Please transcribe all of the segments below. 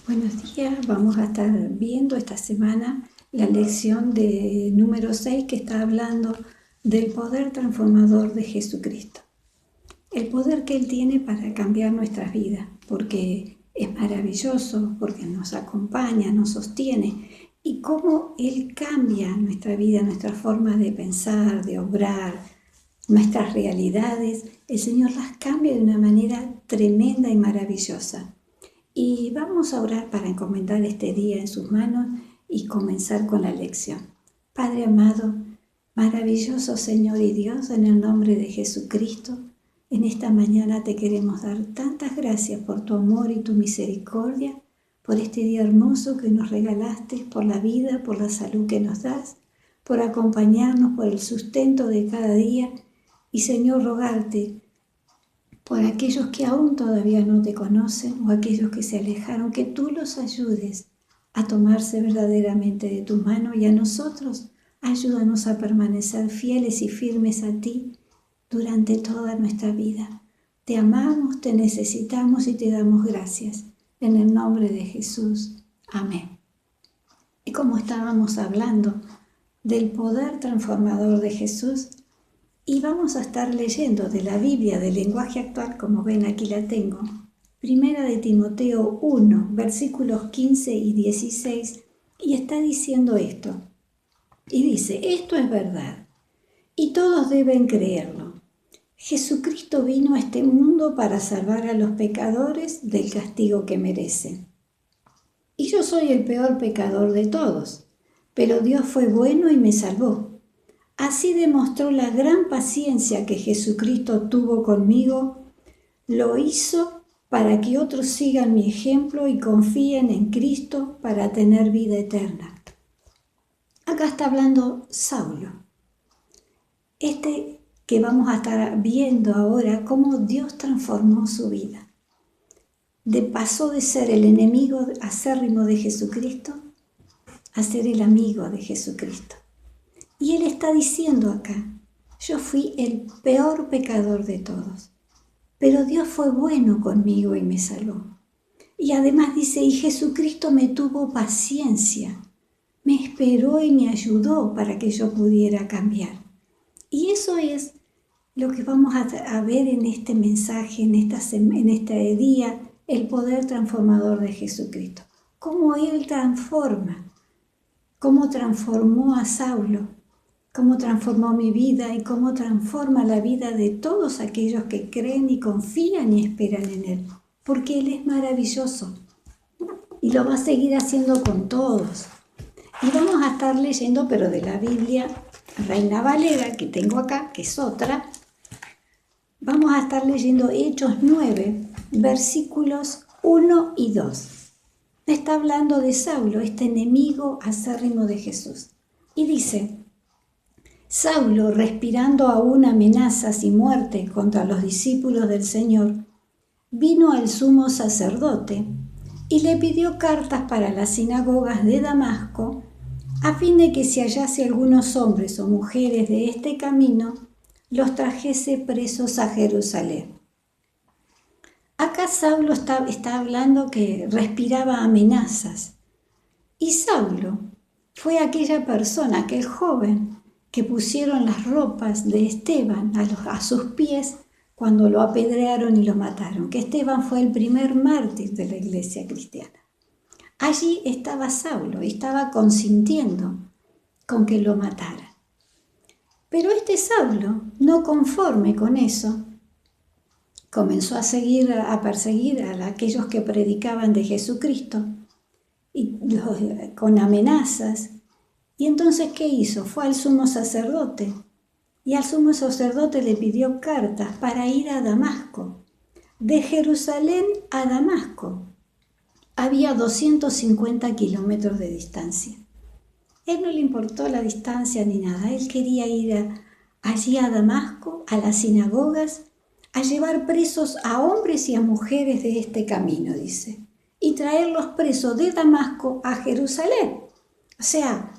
Buenos días, vamos a estar viendo esta semana la lección de número 6 que está hablando del poder transformador de Jesucristo. El poder que Él tiene para cambiar nuestras vidas, porque es maravilloso, porque nos acompaña, nos sostiene, y cómo Él cambia nuestra vida, nuestra forma de pensar, de obrar, nuestras realidades. El Señor las cambia de una manera tremenda y maravillosa. Y vamos a orar para encomendar este día en sus manos y comenzar con la lección. Padre amado, maravilloso Señor y Dios, en el nombre de Jesucristo, en esta mañana te queremos dar tantas gracias por tu amor y tu misericordia, por este día hermoso que nos regalaste, por la vida, por la salud que nos das, por acompañarnos, por el sustento de cada día. Y Señor, rogarte por aquellos que aún todavía no te conocen o aquellos que se alejaron, que tú los ayudes a tomarse verdaderamente de tu mano, y a nosotros ayúdanos a permanecer fieles y firmes a ti durante toda nuestra vida. Te amamos, te necesitamos y te damos gracias. En el nombre de Jesús. Amén. Y como estábamos hablando del poder transformador de Jesús, y vamos a estar leyendo de la Biblia del lenguaje actual, como ven aquí la tengo, Primera de Timoteo 1, versículos 15 y 16, y está diciendo esto. Y dice, esto es verdad, y todos deben creerlo. Jesucristo vino a este mundo para salvar a los pecadores del castigo que merecen. Y yo soy el peor pecador de todos, pero Dios fue bueno y me salvó. Así demostró la gran paciencia que Jesucristo tuvo conmigo. Lo hizo para que otros sigan mi ejemplo y confíen en Cristo para tener vida eterna. Acá está hablando Saulo. Este que vamos a estar viendo ahora cómo Dios transformó su vida. Pasó de ser el enemigo acérrimo de Jesucristo a ser el amigo de Jesucristo. Y Él está diciendo acá, yo fui el peor pecador de todos, pero Dios fue bueno conmigo y me salvó. Y además dice, y Jesucristo me tuvo paciencia, me esperó y me ayudó para que yo pudiera cambiar. Y eso es lo que vamos a ver en este mensaje, en este día, el poder transformador de Jesucristo. Cómo Él transforma, cómo transformó a Saulo, cómo transformó mi vida y cómo transforma la vida de todos aquellos que creen y confían y esperan en Él. Porque Él es maravilloso y lo va a seguir haciendo con todos. Y vamos a estar leyendo, pero de la Biblia Reina Valera, que tengo acá, que es otra. Vamos a estar leyendo Hechos 9, versículos 1 y 2. Está hablando de Saulo, este enemigo acérrimo de Jesús. Y dice, Saulo, respirando aún amenazas y muerte contra los discípulos del Señor, vino al sumo sacerdote y le pidió cartas para las sinagogas de Damasco, a fin de que si hallase algunos hombres o mujeres de este camino, los trajese presos a Jerusalén. Acá Saulo está hablando que respiraba amenazas. Y Saulo fue aquella persona, aquel joven, que pusieron las ropas de Esteban a sus pies cuando lo apedrearon y lo mataron. Que Esteban fue el primer mártir de la iglesia cristiana. Allí estaba Saulo y estaba consintiendo con que lo mataran. Pero este Saulo, no conforme con eso, comenzó a perseguir a aquellos que predicaban de Jesucristo con amenazas. Y entonces, ¿qué hizo? Fue al sumo sacerdote. Y al sumo sacerdote le pidió cartas para ir a Damasco. De Jerusalén a Damasco había 250 kilómetros de distancia. Él no le importó la distancia ni nada. Él quería ir allí a Damasco, a las sinagogas, a llevar presos a hombres y a mujeres de este camino, dice, y traerlos presos de Damasco a Jerusalén. O sea,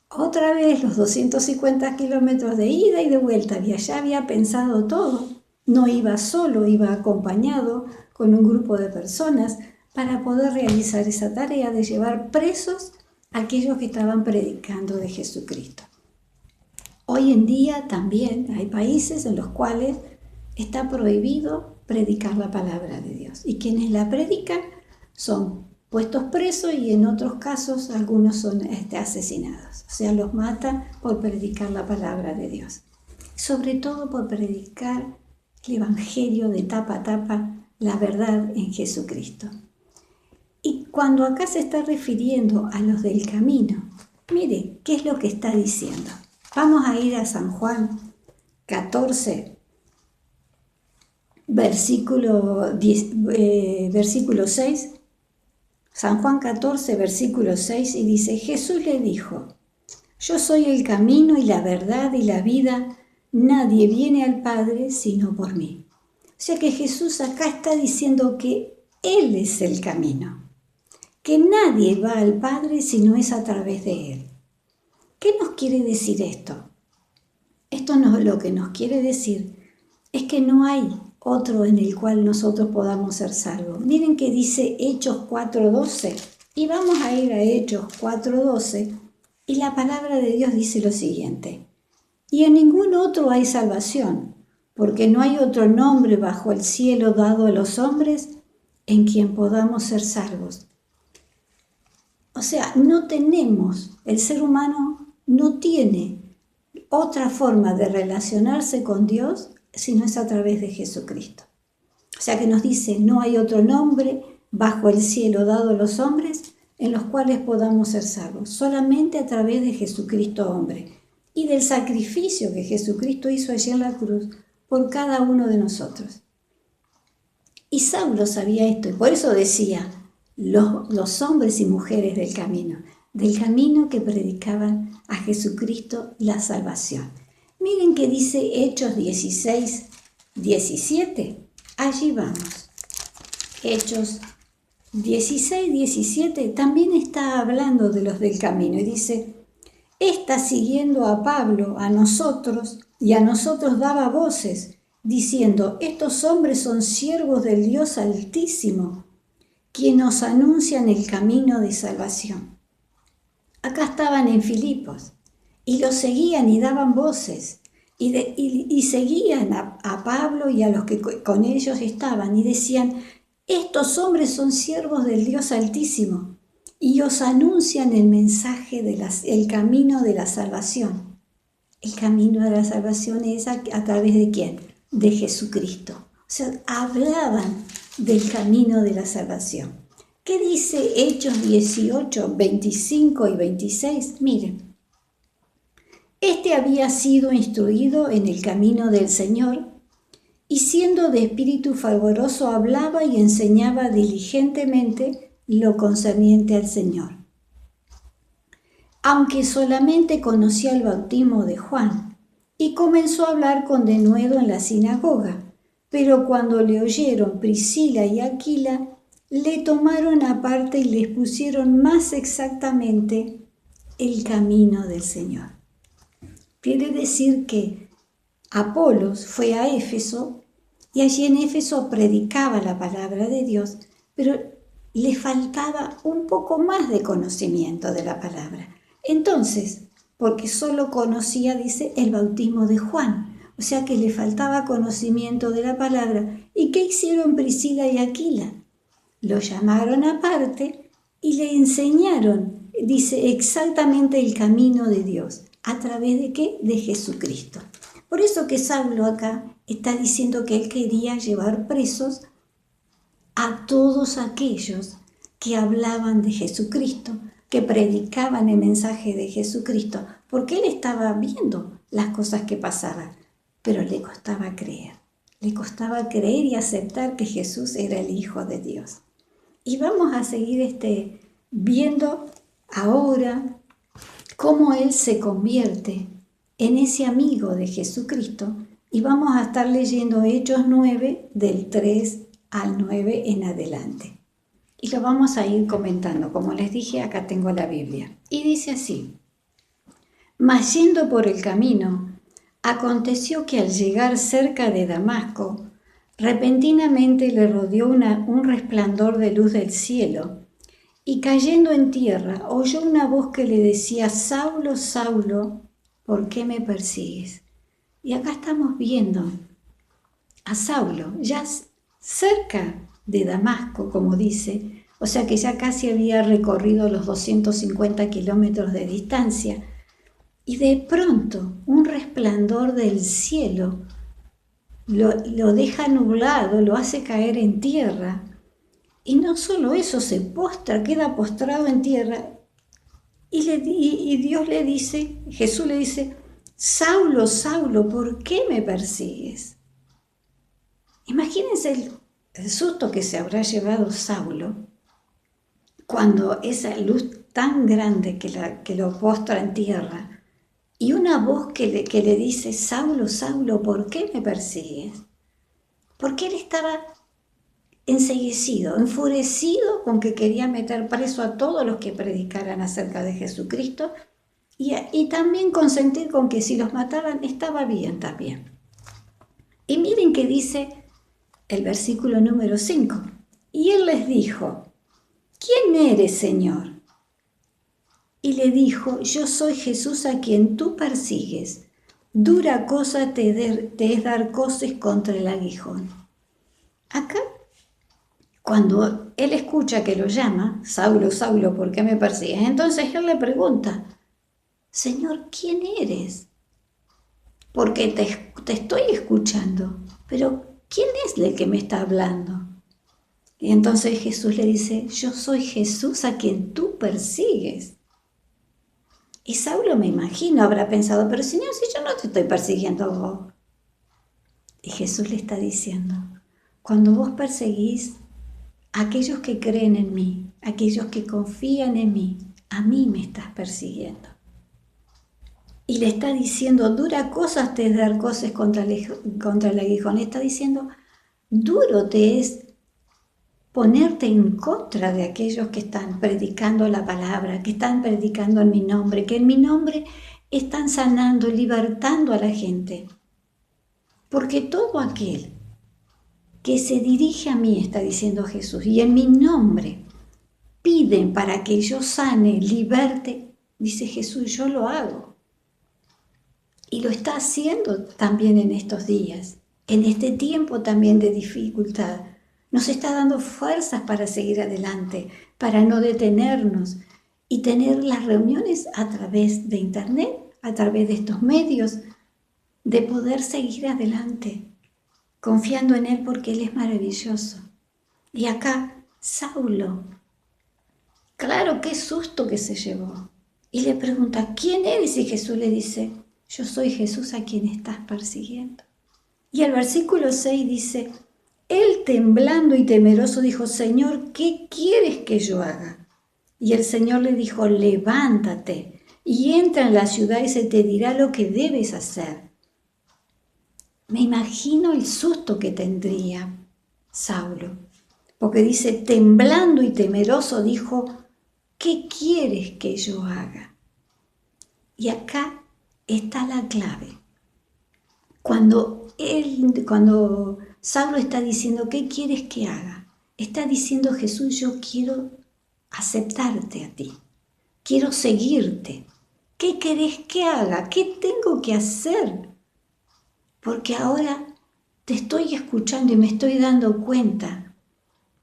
otra vez los 250 kilómetros de ida y de vuelta, y allá había pensado todo. No iba solo, iba acompañado con un grupo de personas para poder realizar esa tarea de llevar presos a aquellos que estaban predicando de Jesucristo. Hoy en día también hay países en los cuales está prohibido predicar la palabra de Dios. Y quienes la predican son puestos presos y en otros casos algunos son asesinados. O sea, los matan por predicar la palabra de Dios. Sobre todo por predicar el Evangelio de tapa a tapa, la verdad en Jesucristo. Y cuando acá se está refiriendo a los del camino, mire, ¿qué es lo que está diciendo? Vamos a ir a San Juan 14, versículo 6. San Juan 14, versículo 6, y dice, Jesús le dijo, yo soy el camino y la verdad y la vida, nadie viene al Padre sino por mí. O sea que Jesús acá está diciendo que Él es el camino, que nadie va al Padre si no es a través de Él. ¿Qué nos quiere decir esto? Lo que nos quiere decir es que no hay otro en el cual nosotros podamos ser salvos. Miren que dice Hechos 4:12, y vamos a ir a Hechos 4:12, y la palabra de Dios dice lo siguiente, y en ningún otro hay salvación, porque no hay otro nombre bajo el cielo dado a los hombres en quien podamos ser salvos. O sea, el ser humano no tiene otra forma de relacionarse con Dios si no es a través de Jesucristo. O sea que nos dice, no hay otro nombre bajo el cielo dado a los hombres en los cuales podamos ser salvos, solamente a través de Jesucristo hombre y del sacrificio que Jesucristo hizo allí en la cruz por cada uno de nosotros. Y Saulo sabía esto y por eso decía, los hombres y mujeres del camino que predicaban a Jesucristo la salvación. Miren que dice Hechos 16:17. Allí vamos. Hechos 16:17 también está hablando de los del camino y dice, está siguiendo a Pablo, a nosotros, y a nosotros daba voces, diciendo, estos hombres son siervos del Dios Altísimo, quien nos anuncian el camino de salvación. Acá estaban en Filipos y los seguían y daban voces y seguían a Pablo y a los que con ellos estaban y decían, estos hombres son siervos del Dios Altísimo y os anuncian el mensaje el camino de la salvación. El camino de la salvación es a través de ¿quién? De Jesucristo. O sea, hablaban del camino de la salvación. ¿Qué dice Hechos 18, 25 y 26? Miren, este había sido instruido en el camino del Señor y siendo de espíritu fervoroso hablaba y enseñaba diligentemente lo concerniente al Señor. Aunque solamente conocía el bautismo de Juan y comenzó a hablar con denuedo en la sinagoga, pero cuando le oyeron Priscila y Aquila, le tomaron aparte y les pusieron más exactamente el camino del Señor. Quiere decir que Apolos fue a Éfeso y allí en Éfeso predicaba la palabra de Dios, pero le faltaba un poco más de conocimiento de la palabra. Entonces, porque solo conocía, dice, el bautismo de Juan, o sea que le faltaba conocimiento de la palabra. ¿Y qué hicieron Priscila y Aquila? Lo llamaron aparte y le enseñaron, dice, exactamente el camino de Dios. ¿A través de qué? De Jesucristo. Por eso que Saulo acá está diciendo que él quería llevar presos a todos aquellos que hablaban de Jesucristo, que predicaban el mensaje de Jesucristo, porque él estaba viendo las cosas que pasaban, pero le costaba creer. Le costaba creer y aceptar que Jesús era el Hijo de Dios. Y vamos a seguir viendo ahora cómo Él se convierte en ese amigo de Jesucristo. Y vamos a estar leyendo Hechos 9, del 3 al 9 en adelante. Y lo vamos a ir comentando. Como les dije, acá tengo la Biblia. Y dice así, mas yendo por el camino, aconteció que al llegar cerca de Damasco, Repentinamente le rodeó un resplandor de luz del cielo, y cayendo en tierra, oyó una voz que le decía: Saulo, Saulo, ¿por qué me persigues? Y acá estamos viendo a Saulo, ya cerca de Damasco, como dice, o sea que ya casi había recorrido los 250 kilómetros de distancia, y de pronto un resplandor del cielo lo deja nublado, lo hace caer en tierra. Y no solo eso, se postra, queda postrado en tierra. Y Dios le dice, Jesús le dice: Saulo, Saulo, ¿por qué me persigues? Imagínense el susto que se habrá llevado Saulo cuando esa luz tan grande que lo postra en tierra, y una voz que le dice: Saulo, Saulo, ¿por qué me persigues? Porque él estaba enceguecido, enfurecido con que quería meter preso a todos los que predicaran acerca de Jesucristo, y también consentir con que si los mataban estaba bien también. Y miren que dice el versículo número 5. Y él les dijo: ¿Quién eres, Señor? Y le dijo: Yo soy Jesús a quien tú persigues. Dura cosa te es dar coces contra el aguijón. Acá, cuando él escucha que lo llama: Saulo, Saulo, ¿por qué me persigues? Entonces él le pregunta: Señor, ¿quién eres? Porque te estoy escuchando, pero ¿quién es el que me está hablando? Y entonces Jesús le dice: Yo soy Jesús a quien tú persigues. Y Saulo, me imagino, habrá pensado: pero Señor, si yo no te estoy persiguiendo a vos. Y Jesús le está diciendo: cuando vos perseguís a aquellos que creen en mí, aquellos que confían en mí, a mí me estás persiguiendo. Y le está diciendo: dura cosas te es dar coces contra el aguijón. Le está diciendo: duro te es ponerte en contra de aquellos que están predicando la palabra, que están predicando en mi nombre, que en mi nombre están sanando, libertando a la gente. Porque todo aquel que se dirige a mí, está diciendo Jesús, y en mi nombre piden para que yo sane, liberte, dice Jesús, yo lo hago. Y lo está haciendo también en estos días, en este tiempo también de dificultad. Nos está dando fuerzas para seguir adelante, para no detenernos y tener las reuniones a través de internet, a través de estos medios, de poder seguir adelante, confiando en Él porque Él es maravilloso. Y acá, Saulo, claro, qué susto que se llevó. Y le pregunta: ¿quién eres? Y Jesús le dice: yo soy Jesús a quien estás persiguiendo. Y el versículo 6 dice: él, temblando y temeroso, dijo: Señor, ¿qué quieres que yo haga? Y el Señor le dijo: levántate y entra en la ciudad y se te dirá lo que debes hacer. Me imagino el susto que tendría Saulo, porque dice: temblando y temeroso dijo: ¿qué quieres que yo haga? Y acá está la clave. Cuando Saulo está diciendo: ¿qué quieres que haga? Está diciendo: Jesús, yo quiero aceptarte a ti, quiero seguirte. ¿Qué querés que haga? ¿Qué tengo que hacer? Porque ahora te estoy escuchando y me estoy dando cuenta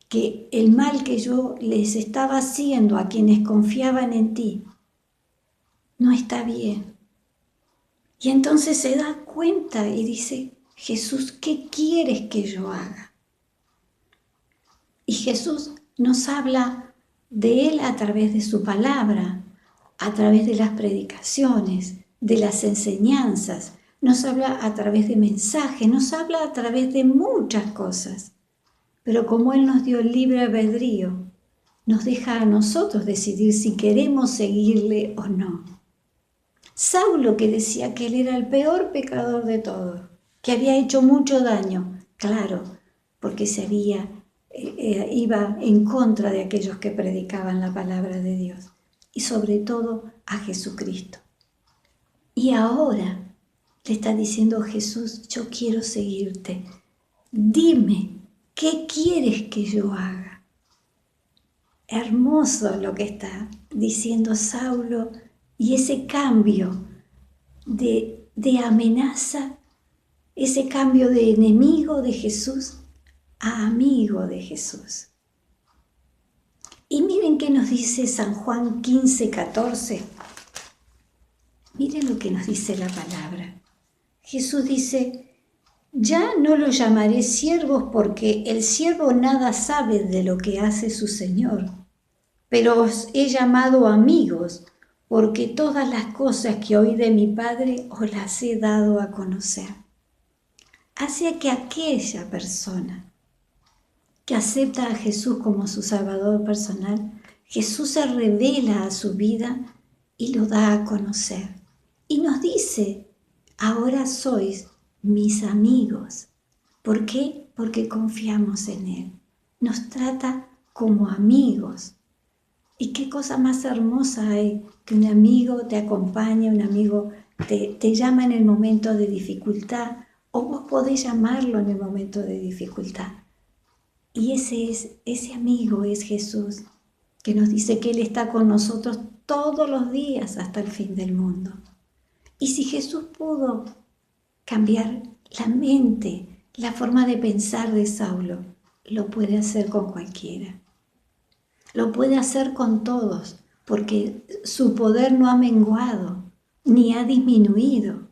que el mal que yo les estaba haciendo a quienes confiaban en ti no está bien. Y entonces se da cuenta y dice: Jesús, ¿qué quieres que yo haga? Y Jesús nos habla de Él a través de su palabra, a través de las predicaciones, de las enseñanzas, nos habla a través de mensajes, nos habla a través de muchas cosas. Pero como Él nos dio el libre albedrío, nos deja a nosotros decidir si queremos seguirle o no. Saulo, que decía que él era el peor pecador de todos, que había hecho mucho daño, claro, porque iba en contra de aquellos que predicaban la palabra de Dios y sobre todo a Jesucristo. Y ahora le está diciendo Jesús: yo quiero seguirte, dime, ¿qué quieres que yo haga? Hermoso lo que está diciendo Saulo y ese cambio de amenaza, ese cambio de enemigo de Jesús a amigo de Jesús. Y miren qué nos dice San Juan 15:14. Miren lo que nos dice la palabra. Jesús dice, ya no los llamaré siervos porque el siervo nada sabe de lo que hace su Señor, pero os he llamado amigos porque todas las cosas que oí de mi Padre os las he dado a conocer. Hacia que aquella persona que acepta a Jesús como su Salvador personal, Jesús se revela a su vida y lo da a conocer. Y nos dice, ahora sois mis amigos. ¿Por qué? Porque confiamos en Él. Nos trata como amigos. ¿Y qué cosa más hermosa hay que un amigo te acompañe, un amigo te llama en el momento de dificultad, o vos podés llamarlo en el momento de dificultad? Y ese amigo es Jesús, que nos dice que Él está con nosotros todos los días hasta el fin del mundo. Y si Jesús pudo cambiar la mente, la forma de pensar de Saulo, lo puede hacer con cualquiera. Lo puede hacer con todos, porque su poder no ha menguado, ni ha disminuido.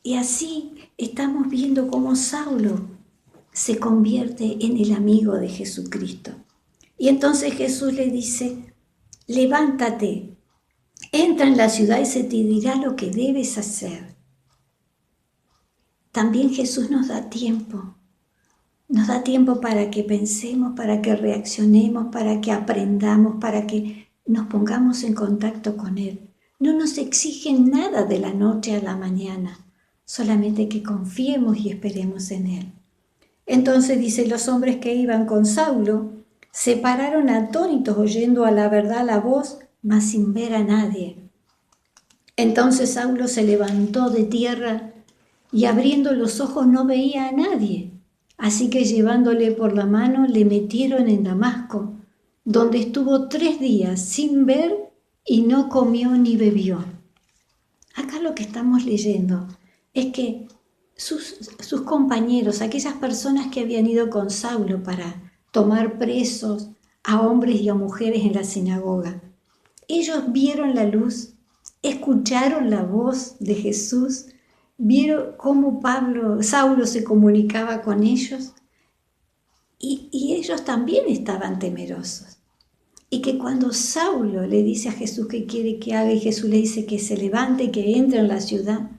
Y así estamos viendo cómo Saulo se convierte en el amigo de Jesucristo. Y entonces Jesús le dice, levántate, entra en la ciudad y se te dirá lo que debes hacer. También Jesús nos da tiempo para que pensemos, para que reaccionemos, para que aprendamos, para que nos pongamos en contacto con Él. No nos exigen nada de la noche a la mañana, solamente que confiemos y esperemos en Él. Entonces dice, los hombres que iban con Saulo se pararon atónitos oyendo a la verdad la voz, mas sin ver a nadie. Entonces Saulo se levantó de tierra y abriendo los ojos no veía a nadie. Así que llevándole por la mano le metieron en Damasco, donde estuvo 3 días sin ver y no comió ni bebió. Acá lo que estamos leyendo es que sus compañeros, aquellas personas que habían ido con Saulo para tomar presos a hombres y a mujeres en la sinagoga, ellos vieron la luz, escucharon la voz de Jesús, vieron cómo Saulo se comunicaba con ellos y ellos también estaban temerosos. Y que cuando Saulo le dice a Jesús qué quiere que haga y Jesús le dice que se levante, que entre en la ciudad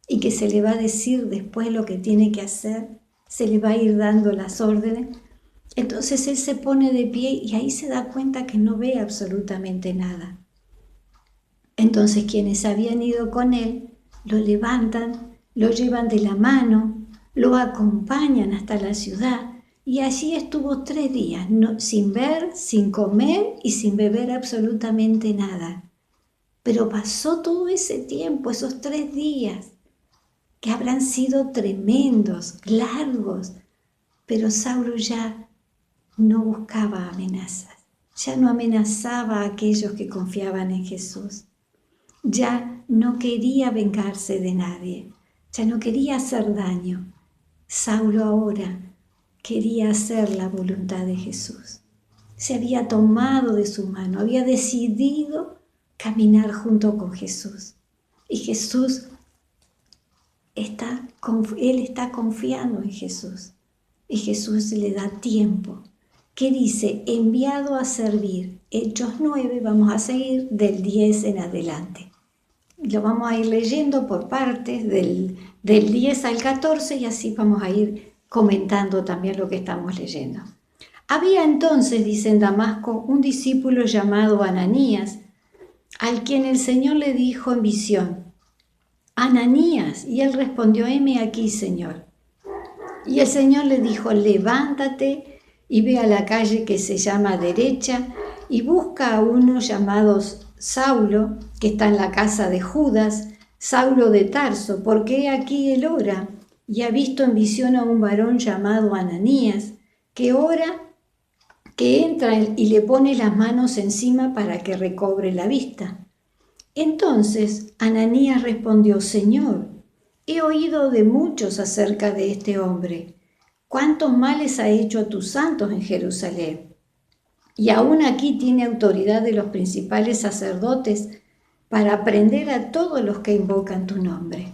y que se le va a decir después lo que tiene que hacer, se le va a ir dando las órdenes, entonces él se pone de pie y ahí se da cuenta que no ve absolutamente nada. Entonces quienes habían ido con él lo levantan, lo llevan de la mano, lo acompañan hasta la ciudad y allí estuvo 3 días, sin ver, sin comer y sin beber absolutamente nada. Pero pasó todo ese tiempo, esos 3 días, que habrán sido tremendos, largos, pero Saulo ya no buscaba amenazas, ya no amenazaba a aquellos que confiaban en Jesús. Ya no quería vengarse de nadie, ya no quería hacer daño. Saulo ahora quería hacer la voluntad de Jesús. Se había tomado de su mano, había decidido caminar junto con Jesús. Y Jesús él está confiando en Jesús. Y Jesús le da tiempo. ¿Qué dice? Enviado a servir. Hechos 9, vamos a seguir del 10 en adelante. Lo vamos a ir leyendo por partes del 10 al 14 y así vamos a ir comentando también lo que estamos leyendo. Había entonces, dice en Damasco, un discípulo llamado Ananías, al quien el Señor le dijo en visión, Ananías, y él respondió, heme aquí, Señor. Y el Señor le dijo, levántate y ve a la calle que se llama Derecha y busca a uno llamado Saulo, que está en la casa de Judas, Saulo de Tarso, porque aquí él ora y ha visto en visión a un varón llamado Ananías, que entra y le pone las manos encima para que recobre la vista. Entonces Ananías respondió: Señor, he oído de muchos acerca de este hombre, cuántos males ha hecho a tus santos en Jerusalén. Y aún aquí tiene autoridad de los principales sacerdotes para prender a todos los que invocan tu nombre.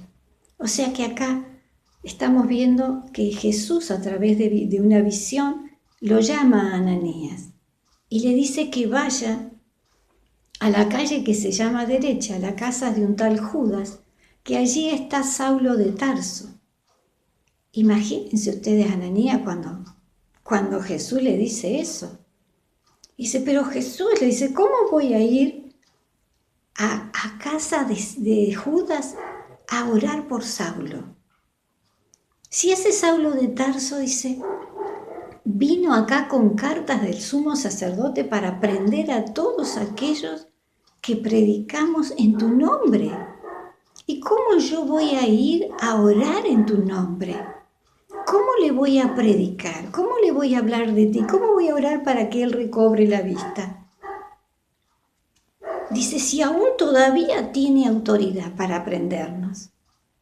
O sea que acá estamos viendo que Jesús, a través de una visión, lo llama a Ananías y le dice que vaya a la calle que se llama derecha, la casa de un tal Judas, que allí está Saulo de Tarso. Imagínense ustedes a Ananías cuando Jesús le dice eso. Dice, pero Jesús le dice, ¿cómo voy a ir a casa de Judas a orar por Saulo? Si ese Saulo de Tarso, dice, vino acá con cartas del sumo sacerdote para prender a todos aquellos que predicamos en tu nombre. ¿Y cómo yo voy a ir a orar en tu nombre? ¿Cómo le voy a predicar? ¿Cómo le voy a hablar de ti? ¿Cómo voy a orar para que él recobre la vista? Dice, si aún todavía tiene autoridad para prendernos.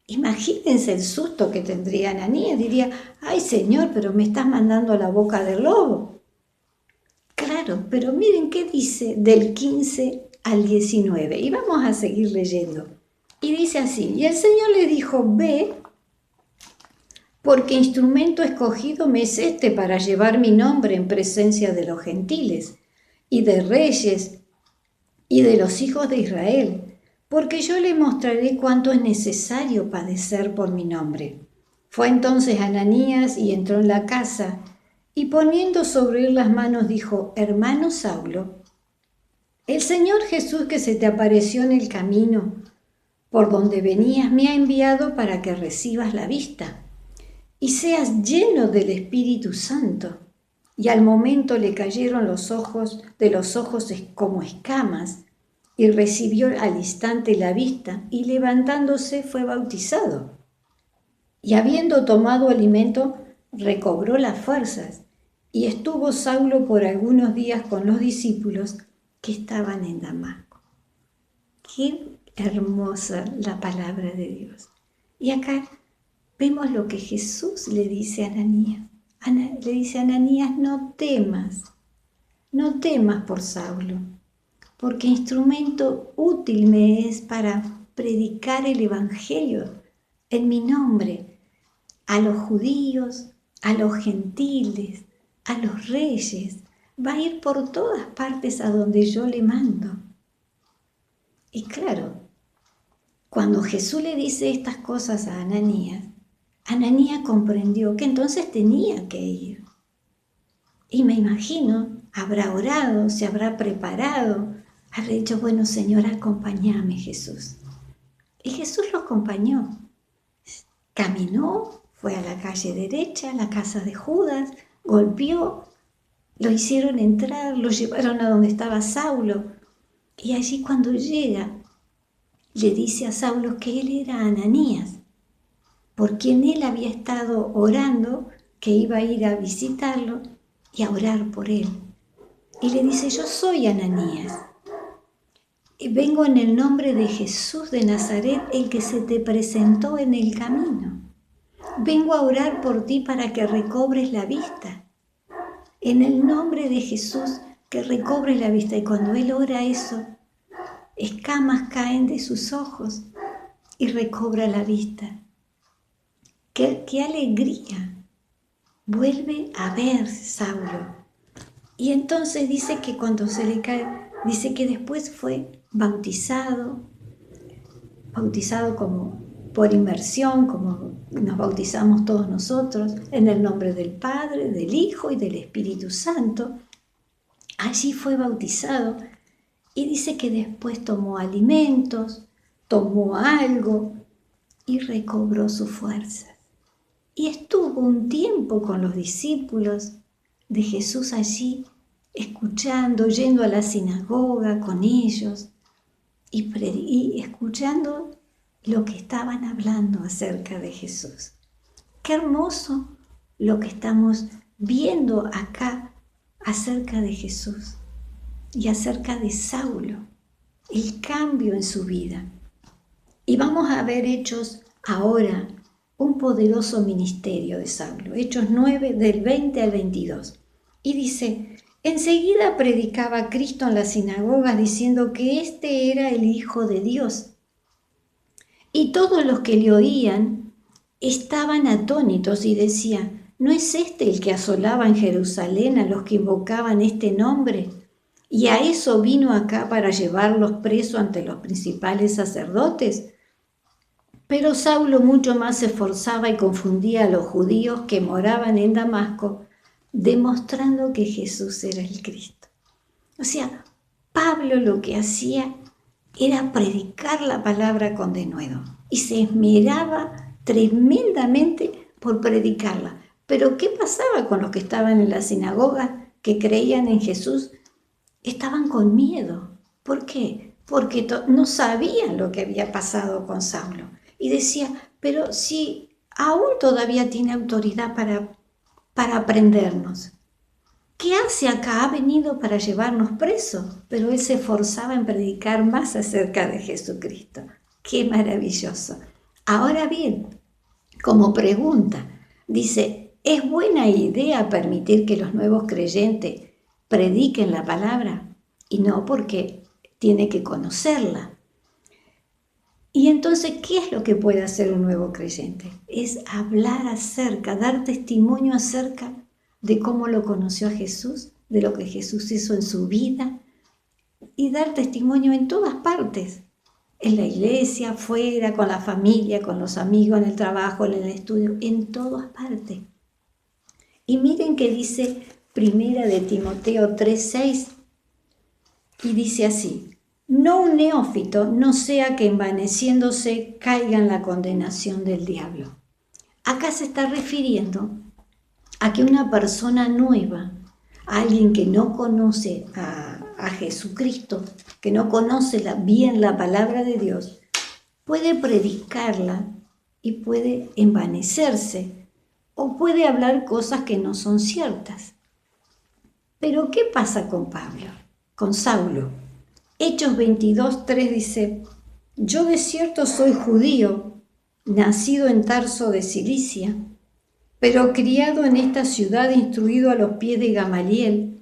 Imagínense el susto que tendría Ananías. Diría, ay Señor, pero me estás mandando a la boca del lobo. Claro, pero miren qué dice del 15 al 19. Y vamos a seguir leyendo. Y dice así, y el Señor le dijo, ve, porque instrumento escogido me es este para llevar mi nombre en presencia de los gentiles y de reyes y de los hijos de Israel, porque yo le mostraré cuánto es necesario padecer por mi nombre. Fue entonces Ananías y entró en la casa, y poniendo sobre él las manos dijo, hermano Saulo, el Señor Jesús que se te apareció en el camino por donde venías me ha enviado para que recibas la vista y seas lleno del Espíritu Santo. Y al momento le cayeron los ojos de los ojos como escamas, y recibió al instante la vista, y levantándose fue bautizado. Y habiendo tomado alimento, recobró las fuerzas, y estuvo Saulo por algunos días con los discípulos que estaban en Damasco. Qué hermosa la palabra de Dios. Y acá vemos lo que Jesús le dice a Ananías. Le dice a Ananías, no temas por Saulo, porque instrumento útil me es para predicar el Evangelio en mi nombre a los judíos, a los gentiles, a los reyes. Va a ir por todas partes a donde yo le mando. Y claro, cuando Jesús le dice estas cosas a Ananías comprendió que entonces tenía que ir. Y me imagino, habrá orado, se habrá preparado, habrá dicho, bueno, Señor, acompáñame, Jesús. Y Jesús lo acompañó. Caminó, fue a la calle derecha, a la casa de Judas, golpeó, lo hicieron entrar, lo llevaron a donde estaba Saulo. Y allí cuando llega, le dice a Saulo que él era Ananías, por quien él había estado orando, que iba a ir a visitarlo y a orar por él. Y le dice, yo soy Ananías. Y vengo en el nombre de Jesús de Nazaret, el que se te presentó en el camino. Vengo a orar por ti para que recobres la vista. En el nombre de Jesús, que recobres la vista. Y cuando él ora eso, escamas caen de sus ojos y recobra la vista. ¡Qué alegría! Vuelve a ver Saulo. Y entonces dice que cuando se le cae, dice que después fue bautizado como por inmersión, como nos bautizamos todos nosotros, en el nombre del Padre, del Hijo y del Espíritu Santo. Allí fue bautizado y dice que después tomó alimentos, tomó algo y recobró su fuerza. Y estuvo un tiempo con los discípulos de Jesús allí, escuchando, yendo a la sinagoga con ellos y escuchando lo que estaban hablando acerca de Jesús. Qué hermoso lo que estamos viendo acá acerca de Jesús y acerca de Saulo, el cambio en su vida. Y vamos a ver Hechos ahora, un poderoso ministerio de Saulo. Hechos 9, del 20 al 22. Y dice, enseguida predicaba a Cristo en las sinagogas diciendo que este era el Hijo de Dios. Y todos los que le oían estaban atónitos y decían, ¿no es este el que asolaba en Jerusalén a los que invocaban este nombre? Y a eso vino acá para llevarlos presos ante los principales sacerdotes. Pero Saulo mucho más se esforzaba y confundía a los judíos que moraban en Damasco, demostrando que Jesús era el Cristo. O sea, Pablo lo que hacía era predicar la palabra con denuedo y se esmeraba tremendamente por predicarla. Pero ¿qué pasaba con los que estaban en la sinagoga, que creían en Jesús? Estaban con miedo. ¿Por qué? Porque no sabían lo que había pasado con Saulo. Y decía, pero si aún todavía tiene autoridad para prendernos, ¿qué hace acá? Ha venido para llevarnos presos, pero él se esforzaba en predicar más acerca de Jesucristo. ¡Qué maravilloso! Ahora bien, como pregunta, dice, ¿es buena idea permitir que los nuevos creyentes prediquen la palabra? Y no, porque tiene que conocerla. Y entonces, ¿qué es lo que puede hacer un nuevo creyente? Es hablar acerca, dar testimonio acerca de cómo lo conoció a Jesús, de lo que Jesús hizo en su vida, y dar testimonio en todas partes, en la iglesia, afuera, con la familia, con los amigos, en el trabajo, en el estudio, en todas partes. Y miren que dice Primera de Timoteo 3:6, y dice así, no un neófito, no sea que envaneciéndose caiga en la condenación del diablo. Acá se está refiriendo a que una persona nueva, alguien que no conoce a Jesucristo, que no conoce bien la palabra de Dios, puede predicarla y puede envanecerse o puede hablar cosas que no son ciertas. Pero ¿qué pasa con Pablo? Con Saulo. Hechos 22:3 dice, yo de cierto soy judío, nacido en Tarso de Cilicia, pero criado en esta ciudad, instruido a los pies de Gamaliel,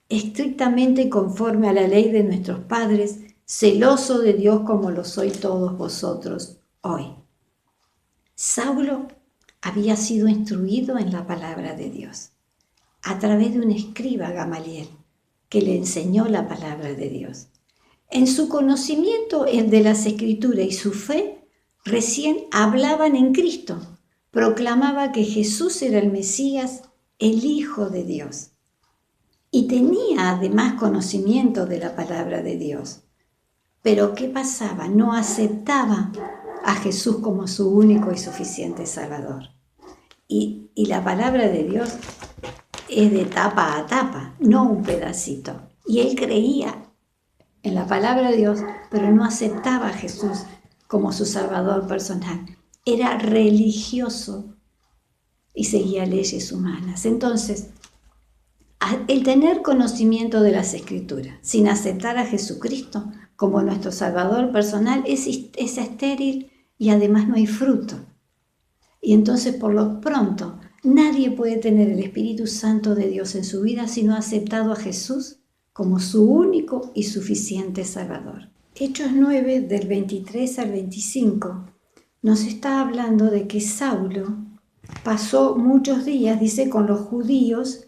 estrictamente conforme a la ley de nuestros padres, celoso de Dios como lo sois todos vosotros hoy. Saulo había sido instruido en la palabra de Dios a través de un escriba, Gamaliel, que le enseñó la palabra de Dios. En su conocimiento de las Escrituras y su fe, recién hablaban en Cristo. Proclamaba que Jesús era el Mesías, el Hijo de Dios. Y tenía además conocimiento de la palabra de Dios. Pero ¿qué pasaba? No aceptaba a Jesús como su único y suficiente Salvador. Y la palabra de Dios es de tapa a tapa, no un pedacito. Y él creía en la palabra de Dios, pero no aceptaba a Jesús como su Salvador personal. Era religioso y seguía leyes humanas. Entonces, el tener conocimiento de las Escrituras sin aceptar a Jesucristo como nuestro Salvador personal es estéril y además no hay fruto. Y entonces, por lo pronto, nadie puede tener el Espíritu Santo de Dios en su vida si no ha aceptado a Jesús como su único y suficiente Salvador. Hechos 9, del 23 al 25, nos está hablando de que Saulo pasó muchos días, dice, con los judíos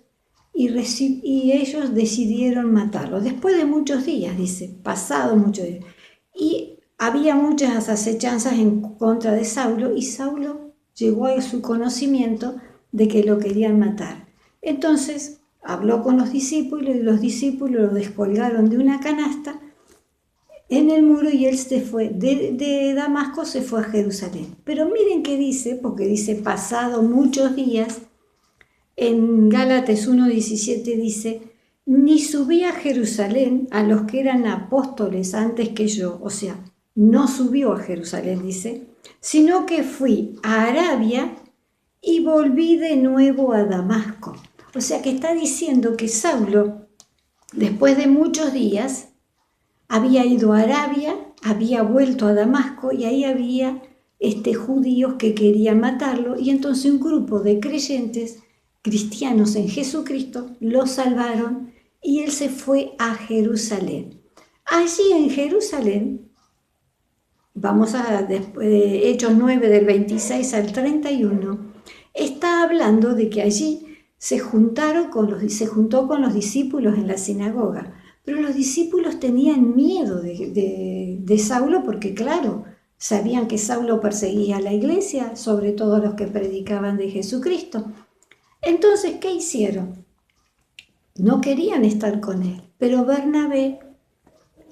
y ellos decidieron matarlo. Después de muchos días, dice, pasado muchos días. Y había muchas acechanzas en contra de Saulo y Saulo llegó a su conocimiento de que lo querían matar. Entonces habló con los discípulos y los discípulos lo descolgaron de una canasta en el muro y él se fue de Damasco, se fue a Jerusalén. Pero miren qué dice, porque dice pasado muchos días, en Gálatas 1:17 dice, ni subí a Jerusalén a los que eran apóstoles antes que yo, o sea, no subió a Jerusalén, dice, sino que fui a Arabia y volví de nuevo a Damasco. O sea que está diciendo que Saulo, después de muchos días, había ido a Arabia, había vuelto a Damasco y ahí había judíos que querían matarlo, y entonces un grupo de creyentes cristianos en Jesucristo lo salvaron y él se fue a Jerusalén. Allí en Jerusalén, vamos a Hechos 9 del 26 al 31, está hablando de que allí se juntó con los discípulos en la sinagoga, pero los discípulos tenían miedo de Saulo porque, claro, sabían que Saulo perseguía a la iglesia, sobre todo a los que predicaban de Jesucristo. Entonces, ¿qué hicieron? No querían estar con él, pero Bernabé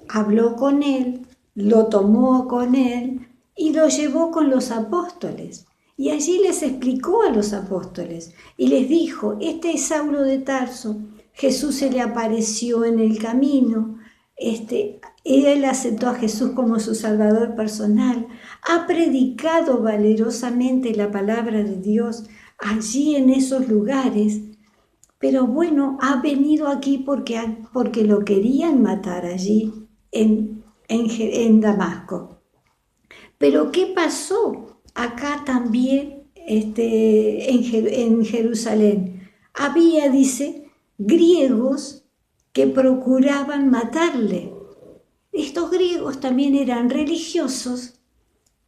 habló con él, lo tomó con él y lo llevó con los apóstoles. Y allí les explicó a los apóstoles y les dijo: este es Saulo de Tarso, Jesús se le apareció en el camino, él aceptó a Jesús como su Salvador personal, ha predicado valerosamente la palabra de Dios allí en esos lugares, pero bueno, ha venido aquí porque lo querían matar allí en Damasco. Pero ¿qué pasó acá también en Jerusalén? Había, dice, griegos que procuraban matarle. Estos griegos también eran religiosos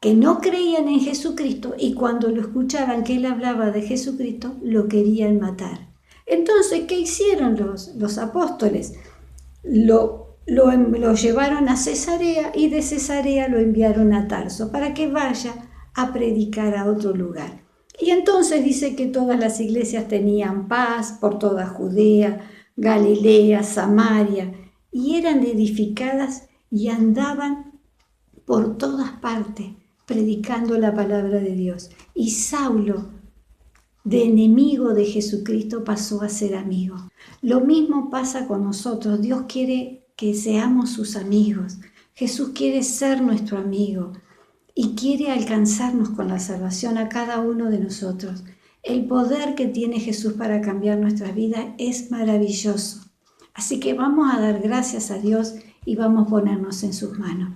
que no creían en Jesucristo y cuando lo escuchaban que él hablaba de Jesucristo, lo querían matar. Entonces, ¿qué hicieron los apóstoles? Lo llevaron a Cesarea y de Cesarea lo enviaron a Tarso para que vaya a predicar a otro lugar. Y entonces dice que todas las iglesias tenían paz por toda Judea, Galilea, Samaria, y eran edificadas y andaban por todas partes predicando la palabra de Dios. Y Saulo, de enemigo de Jesucristo, pasó a ser amigo. Lo mismo pasa con nosotros. Dios quiere que seamos sus amigos. Jesús quiere ser nuestro amigo y quiere alcanzarnos con la salvación a cada uno de nosotros. El poder que tiene Jesús para cambiar nuestras vidas es maravilloso. Así que vamos a dar gracias a Dios y vamos a ponernos en sus manos.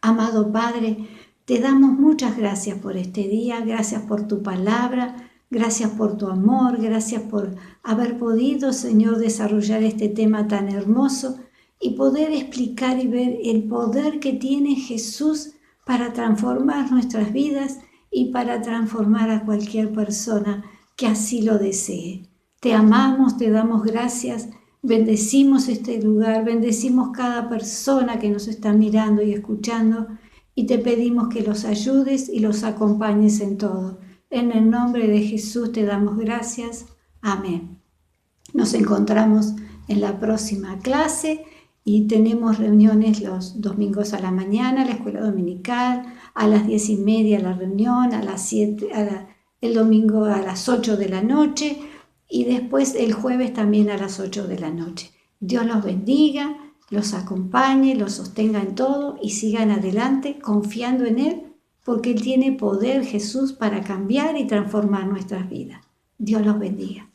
Amado Padre, te damos muchas gracias por este día, gracias por tu palabra, gracias por tu amor, gracias por haber podido, Señor, desarrollar este tema tan hermoso y poder explicar y ver el poder que tiene Jesús para transformar nuestras vidas y para transformar a cualquier persona que así lo desee. Te amamos, te damos gracias, bendecimos este lugar, bendecimos cada persona que nos está mirando y escuchando y te pedimos que los ayudes y los acompañes en todo. En el nombre de Jesús te damos gracias. Amén. Nos encontramos en la próxima clase y tenemos reuniones los domingos a la mañana, la escuela dominical, a las 10:30 la reunión, a las 7, el domingo a las 8 de la noche y después el jueves también a las 8 de la noche. Dios los bendiga, los acompañe, los sostenga en todo y sigan adelante confiando en Él, porque Él tiene poder, Jesús, para cambiar y transformar nuestras vidas. Dios los bendiga.